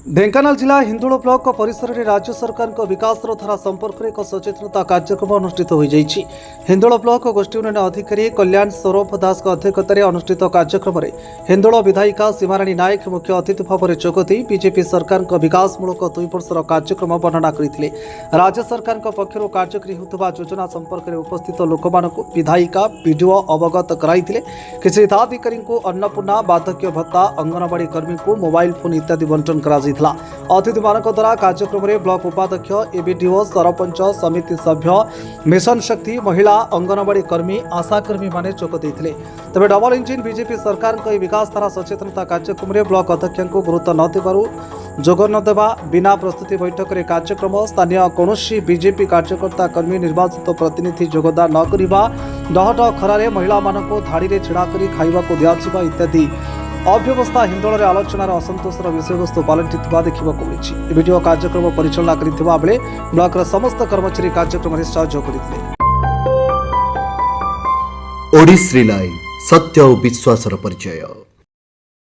ढेंकानाल जिला हिंदोल ब्लॉक परिसर में राज्य सरकार विकास धारा संपर्क में एक सचेतनता कार्यक्रम अनुष्ठित हो जाइछि। हिंदोल ब्लॉक गोष्ठी उन्नयन अधिकारी कल्याण सौरभ दास अध्यक्षतार अनुष्ठित कार्यक्रम में हिंदोल विधायिका सीमाराणी नायक मुख्य अतिथि भाव में जोगदे बीजेपी सरकार विकासमूलक 2 वर्षर कार्यक्रम वर्णना करते। राज्य सरकार पक्षर कार्यकारी होता योजना संपर्क में उपस्थित लोक विधायिका वीडियो अवगत कराई। किसी हिताधिकारी अन्नपूर्णा बार्धक्य भत्ता अंगनवाड़ी कर्मी को मोबाइल फोन इत्यादि बंटन करा अतिथि मान द्वारा कार्यक्रम में ब्लॉक उपाध्यक्ष एबीडीओ सरपंच समिति सभ्य मिशन शक्ति महिला अंगनवाड़ी कर्मी आशाकर्मी माने जोग देते। तेज डबल इंजिन बीजेपी सरकार विकास धारा सचेतनता कार्यक्रम में ब्लॉक अध्यक्ष को गुरुत्व न देवारू जोग न देवा बिना प्रस्तुति बैठक में कार्यक्रम स्थानीय कौन बीजेपी कार्यकर्ता कर्मी निर्वाचित प्रतिनिधि जोगदान न करवा डहट खरारे महिला मानक धाड़ी छिड़ा कर खाइबा को दिया इत्यादि अव्यवस्था हिंदोल आलोचनार असंतोषर विषयवस्तु पलटिथिबा देखा मिली। वीडियो कार्यक्रम परिचालना करथिबा बेले ब्लॉकर समस्त कर्मचारी कार्यक्रम में सहयोग करथिले। ओडिसी लाइव सत्य और विश्वासर परिचय।